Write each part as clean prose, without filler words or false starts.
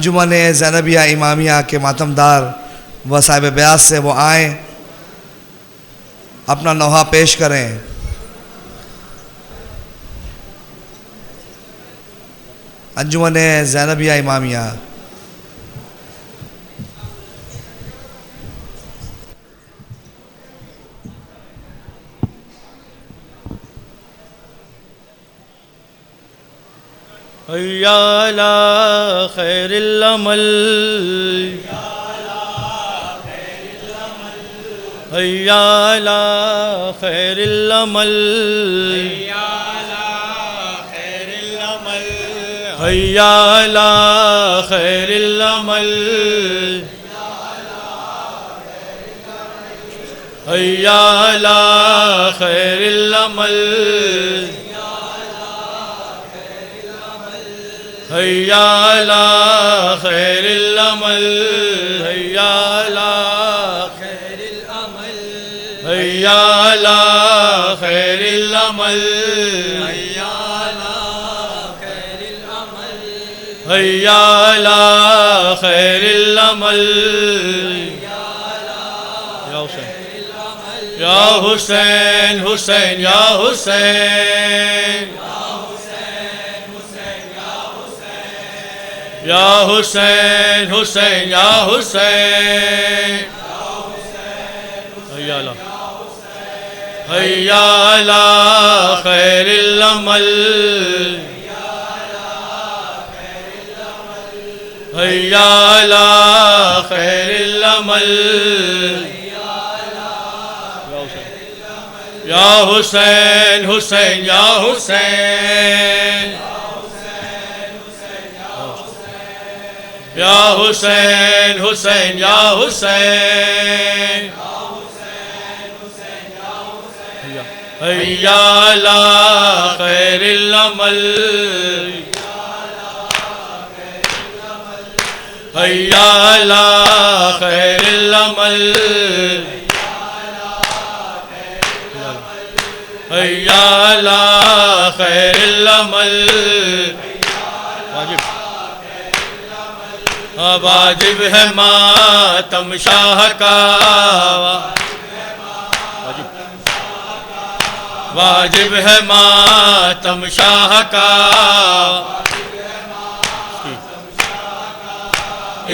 انجمن زینبیہ امامیہ کے ماتمدار و صاحب بیعت سے وہ آئیں، اپنا نوحہ پیش کریں۔ انجمن زینبیہ امامیہ۔ حیا علی خیر العمل، حیا علی خیر العمل، حیا علی خیر العمل، حیا علی خیر العمل، حیا علی خیر العمل، حیا علی خیر العمل، حیا علی خیر العمل، حیا علی خیر العمل، یا حسین حسین یا حسین، یا حسین حسین یا حسین، حیا علی حیا علی خیر العمل، حیا علی خیر العمل، یا حسین حسین یا حسین، یا حسین حسین یا حسین، حیا علی خیر العمل، حیا علی خیر العمل، حیا علی خیر العمل، واجب ہے ماتم شاہ کا، واجب ہے ماتم شاہ کا،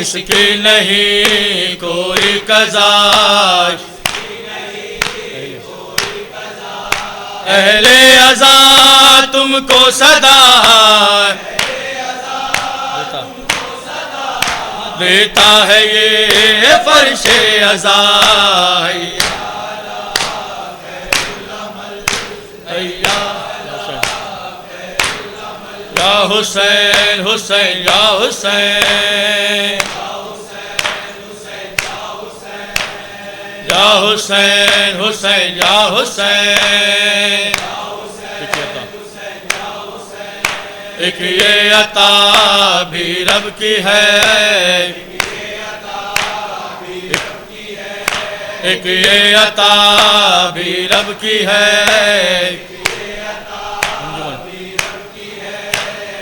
اس کی نہیں کوئی قضا، اہل عزا تم کو صدا دیتا ہے یہ فرش عزا، یا حسین حسین یا حسین، یا حسین حسین یا حسین، ایک یہ عطا بھی رب کی ہے، ایک یہ عطا بھی رب کی ہے،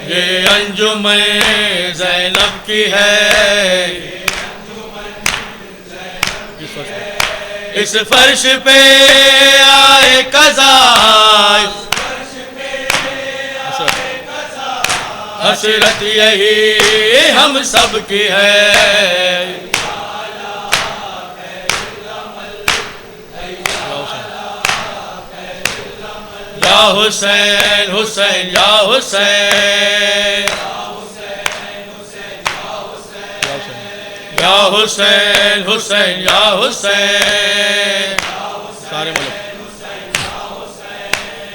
یہ انجمن زینب کی ہے، اس فرش پہ آئے قضا، حسرت یہی ہم سب کی ہے، یا حسین حسین یا حسین، یا حسین حسین یا حسین،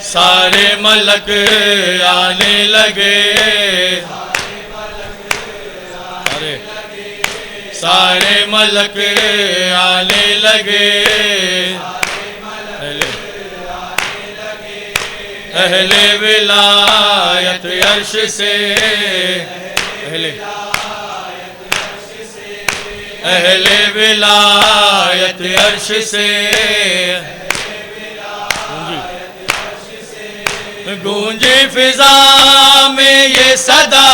سارے ملک آنے لگے، سارے ملک آنے لگے، اہل ولایت عرش سے، اہل ولایت عرش سے، گونجی فضا میں یہ صدا،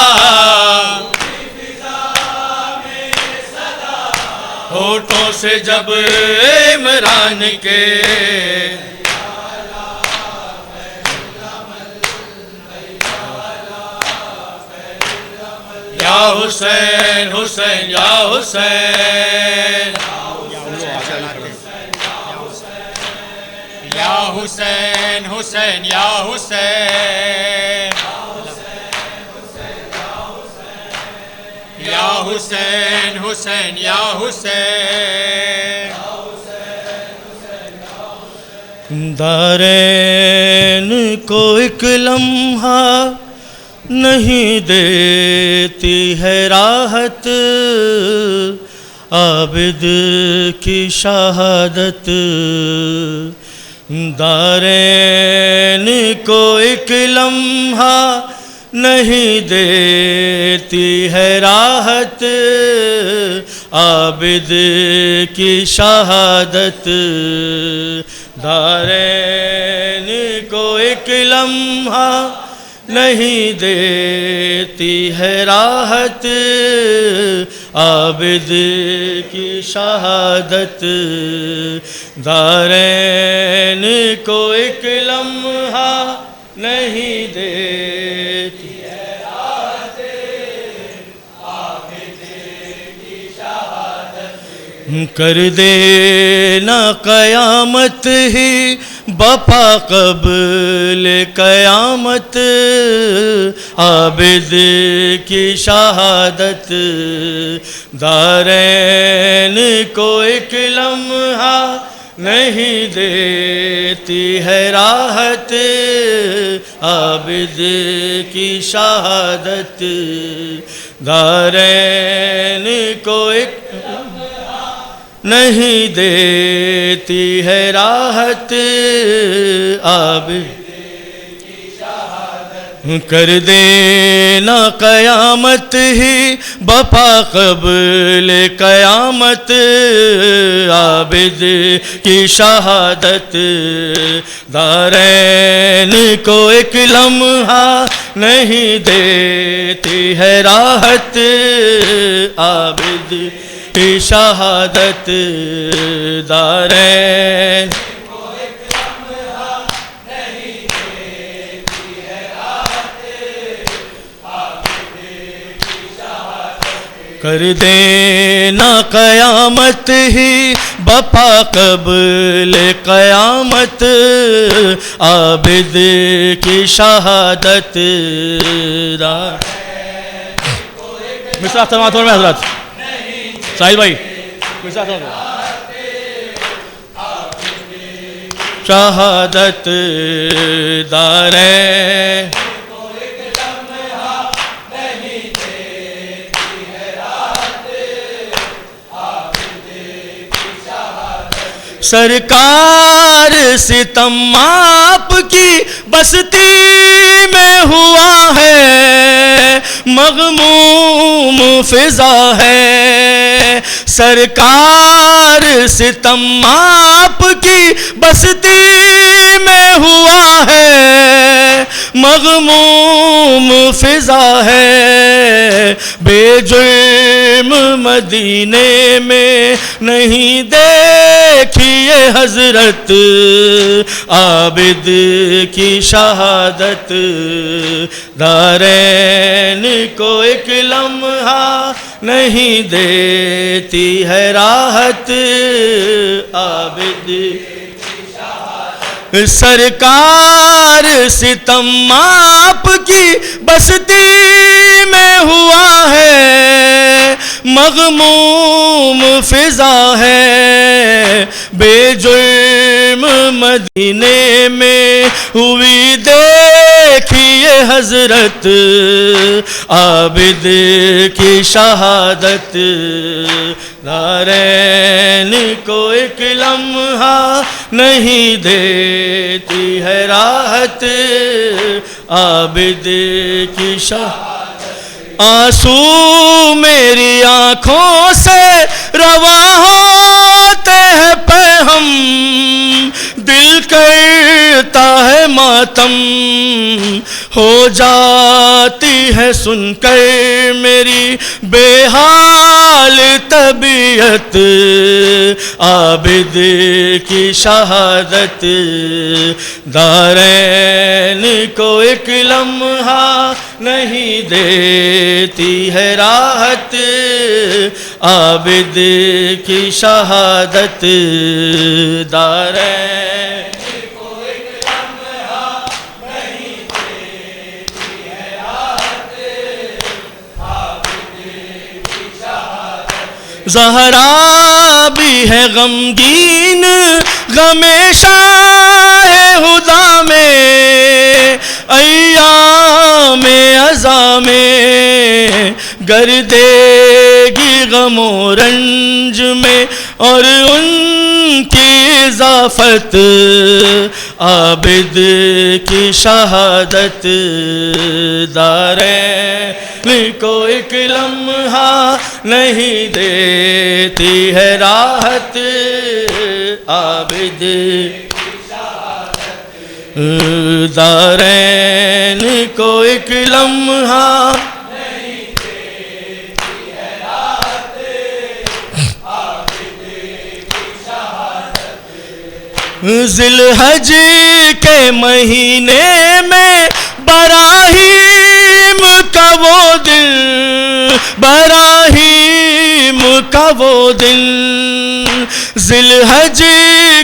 ہوٹوں سے جب عمران کے یا حسین حسین یا حسین یا حسین حسین یا حسین یا حسین حسین یا حسین دارین کو ایک لمحہ نہیں دیتی ہے راحت، عابد کی شہادت، دارین کو ایک لمحہ نہیں دیتی ہے راحت، عابد کی شہادت، دارین کو ایک لمحہ نہیں دیتی ہے راحت، عابد کی شہادت، دارین کو ایک لمحہ نہیں دیتی ہے راحت، عابد کی شہادت، کر دینا قیامت ہی بپا قبل قیامت، عابد کی شہادت، دارین کو ایک لمحہ نہیں دیتی ہے راحت، عابد کی شہادت، دارین کو ایک نہیں دیتی ہے راحت، عابد کر دینا قیامت ہی بپا قبل قیامت، عابد کی شہادت، دارین کو ایک لمحہ نہیں دیتی ہے راحت، عابد کی شہادت، دارین کر دینا قیامت ہی بپا قبل قیامت، عابد کی شہادت، مصرع تماتور میں حضرات ساحل بھائی مصرع شہادت، دارین سرکار ستم آپ کی بستی میں ہوا ہے، مغموم فضا ہے، سرکار ستم آپ کی بستی میں ہوا ہے، مغموم فضا ہے، بے جرم مدینے میں نہیں دیکھیے حضرت، عابد کی شہادت، دارین کو ایک لمحہ نہیں دیتی ہے راحت، عابد سرکار ستم آپ کی بستی میں ہوا ہے، مغموم فضا ہے، بے جرم مدینے میں ہوئی دیکھیے حضرت، عابد کی شہادت، دارین کو ایک لمحہ نہیں دیتی ہے راحت، عابد کی شہادت، آنسو میری آنکھوں سے رواں ہوتے ہیں پہ ہم، دل کرتا ہے ماتم، ہو جاتی ہے سن کر میری بے حال حال طبیعت عابد کی شہادت دارین کو ایک لمحہ نہیں دیتی ہے راحت عابد کی شہادت دارین زہرا بھی ہے غمگین غم شاہ خدا میں ایام ازاں میں گردے گی غم و رنج میں اور ان کی اضافت عابد کی شہادت دارین کو ایک لمحہ نہیں دیتی ہے راحت عابد دارین کو ایک لمحہ نہیں دیتی ہے راحت عابد کی شہادت ذی الحج کے مہینے میں براہیم کا وہ دن براہیم کا وہ دن ذی الحج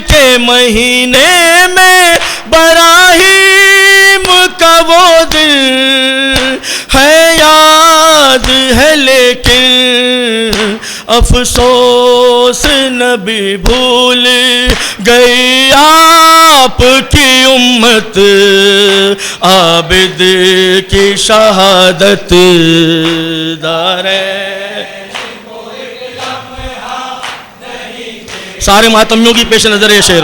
کے مہینے میں براہیم کا وہ دن ہے یاد ہے لیکن افسوس نبی بھول گئی آپ کی امت عابد کی شہادت دارین سارے ماتمیوں کی پیش نظر یہ شعر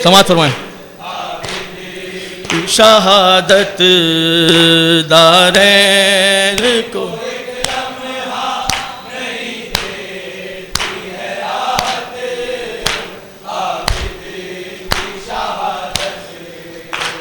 سماعت فرمائیں شہادت دارین کو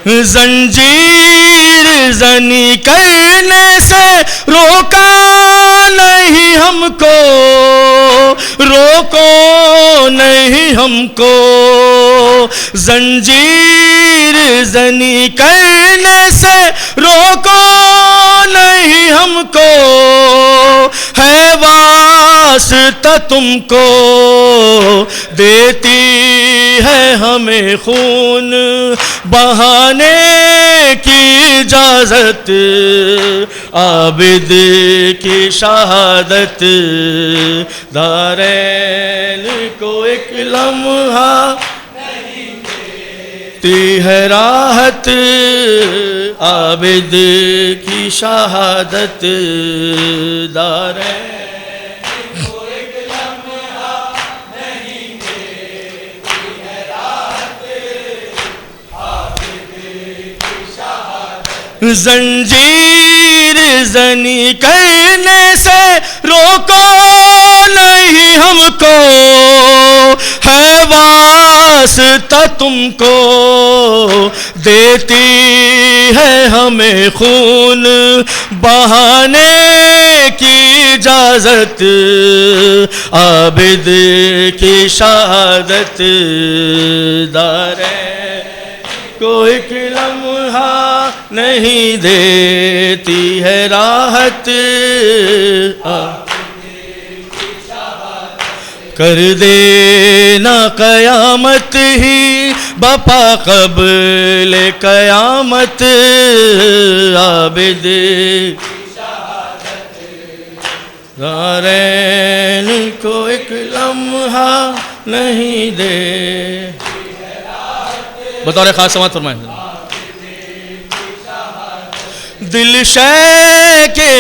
زنجیر زنی کرنے سے روکا نہیں ہم کو روکو نہیں ہم کو زنجیر زنی کرنے سے روکو نہیں ہم کو ہے واسطہ تم کو دیتی ہے ہمیں خون بہانے کی اجازت عابد کی شہادت دارین کو ایک لمحہ نہیں دیتی ہے راحت عابد کی شہادت دارین زنجیر زنی کرنے سے روکو نہیں ہم کو ہے واسطہ تم کو دیتی ہے ہمیں خون بہانے کی اجازت عابد کی شہادت دارین کو ایک لمحہ نہیں دیتی ہے راحت کر دینا قیامت ہی بپا قبل قیامت عابد دارین کو ایک لمحہ نہیں دے بطور خاص سماعت فرمائیں دل شے کے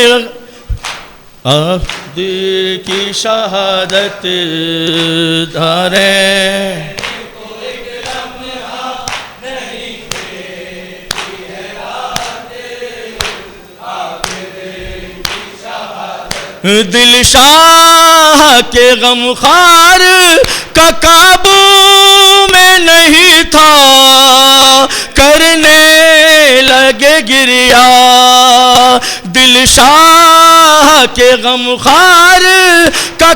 عابد کی شہادت دارین دل شاہ کے غم خار کا قابو میں نہیں تھا کرنے لگے گریا دل شاہ کے غم خار کا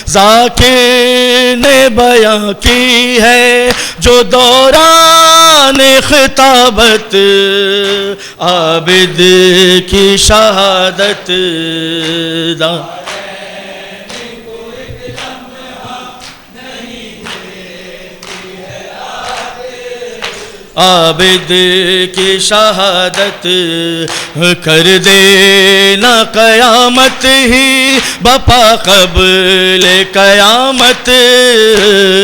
ذاکر نے بیان کی ہے جو دوران خطابت عابد کی شہادت عابد کی شہادت کر دینا قیامت ہی بپا قبل قیامت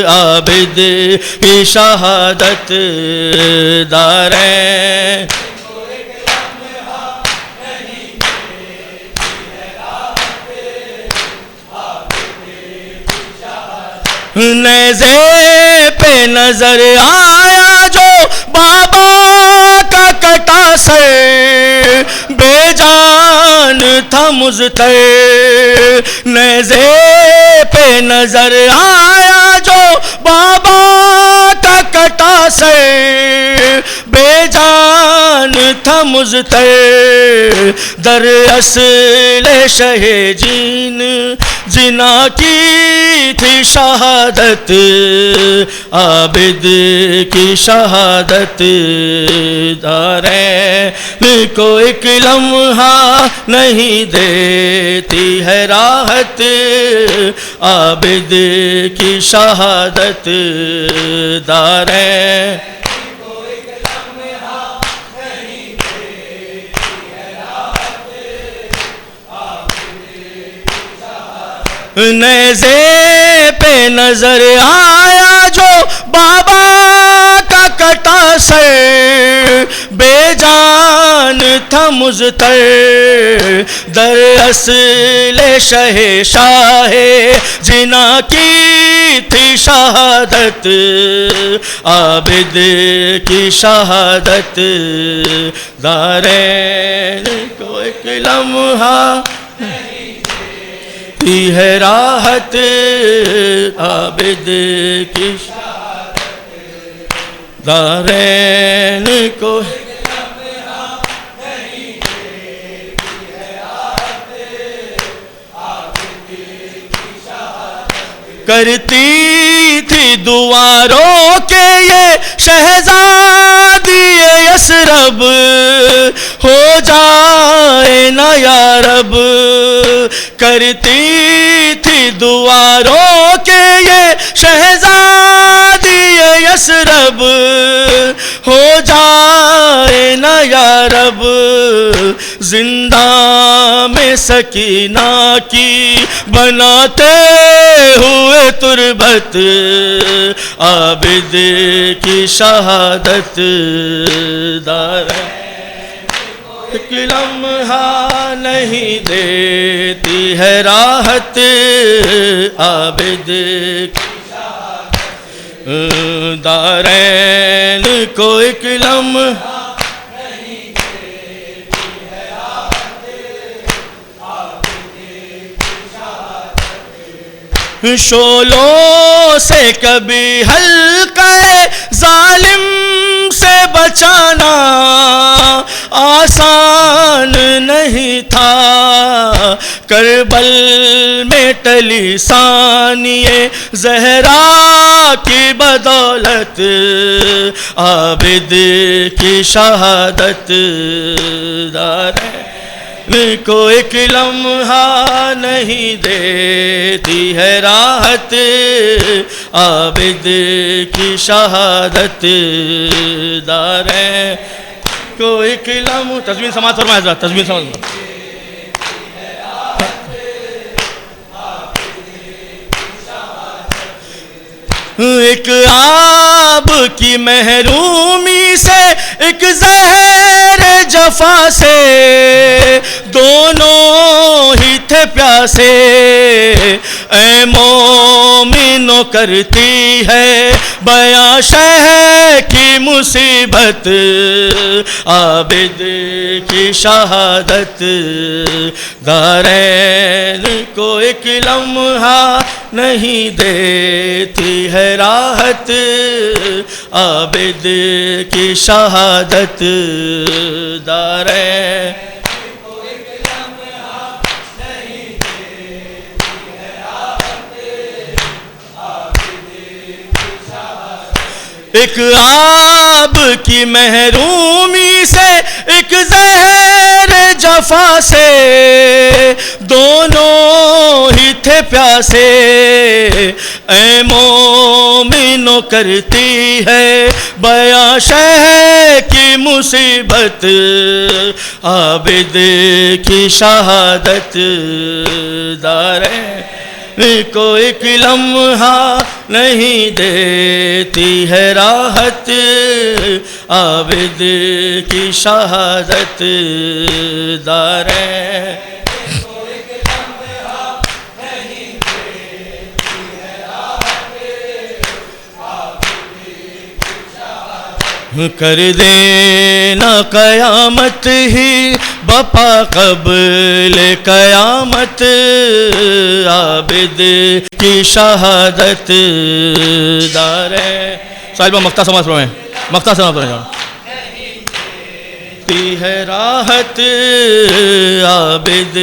عابد کی شہادت داریں نیزے پہ نظر آیا جو بابا کا کٹا سر بے جان تھا مضطر نیزے پہ نظر آیا جو بابا کا کٹا سر بے جان تھا مضطر در اصل شہ جین جنا کی تھی شہادت عابد کی شہادت دارین کو ایک لمحہ نہیں دیتی ہے راحت عابد کی شہادت دارین نیزے پہ نظر آیا جو بابا کا کٹا سر بے جان تھا مضطر در اصل شہ شاہ جنا کی تھی شہادت عابد کی شہادت دارین کو ایک لمحہ ہے راحت عابد کی دارین کو کرتی تھی دعا رو کے یہ شہزادی یثرب ہو جائے نا یا رب کرتی تھی دعا رو کے یہ شہزادی یثرب ہو جائے نا یا رب زندہ میں سکینہ کی بناتے ہوئے تربت عابد کی شہادت دارین ایک لمحہ نہیں دیتی ہے راحت عابد کی شہادت دارین کو ایک لمحہ شولوں سے کبھی حلقہ ظالم سے بچانا آسان نہیں تھا کربل میں ٹلی ثانیہ زہرا کی بدولت عابد کی شہادت دارین کو ایک لمحہ نہیں دیتی ہے راحت عابد کی شہادت دارین کو ایک لمحہ تزمین سماعت فرمائے حضرات تزمین سماعت ایک آب کی محرومی سے ایک زہر جفا سے دونوں ہی تھے پیاسے اے مومنو کرتی ہے بیاں شہ کی مصیبت عابد کی شہادت دارین کو ایک لمحہ نہیں دیتی ہے راحت عابد کی شہادت دارین ایک آب کی محرومی سے، ایک زہر جفا سے، دونوں ہی تھے پیاسے. اے مومنو کرتی ہے بیاں شہ کی مصیبت، عابد کی شہادت. داریں کو ایک لمحہ نہیں دیتی ہے راحت، عابد کی شہادت. داریں کر دینا قیامت ہی بپا قبل قیامت، عابد کی شہادت. داریں صاحبہ مقطع سماعت پڑھیں، مقطع سماعت پڑھیں. تی ہے راحت عابد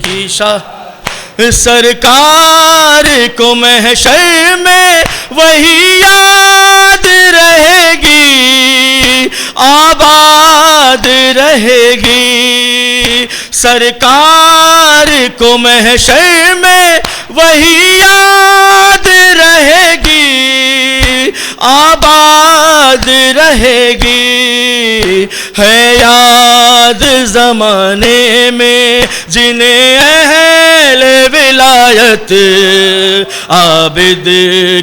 کی شہادت. سرکار کو محشر میں وہی یاد رہے گی، آباد رہے گی. سرکار کو محشر میں وہی یاد رہے گی، آباد رہے گی. ہے یاد زمانے میں جنہیں اہل ولایت، عابد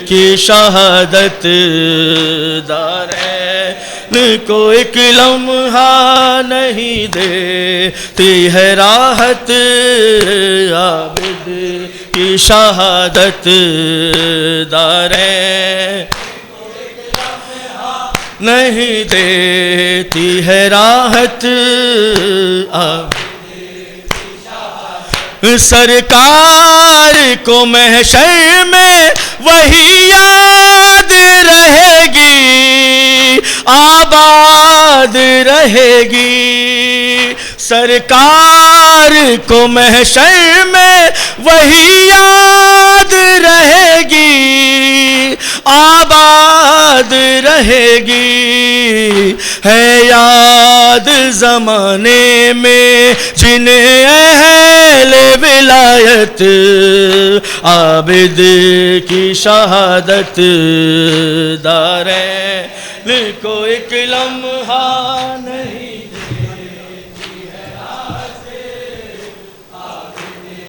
کی شہادت. دارین کو ایک لمحہ نہیں دیتی ہے راحت، عابد کی شہادت. دارین نہیں دیتی ہے راحت، سرکار کو محشر میں وہی یاد رہے گی، آباد رہے گی. سرکار کو محشر میں وہی یاد رہے گی، آباد رہے گی. ہے یاد زمانے میں جنہیں اہل ولایت، عابد کی شہادت. داریں کو ایک لمحہ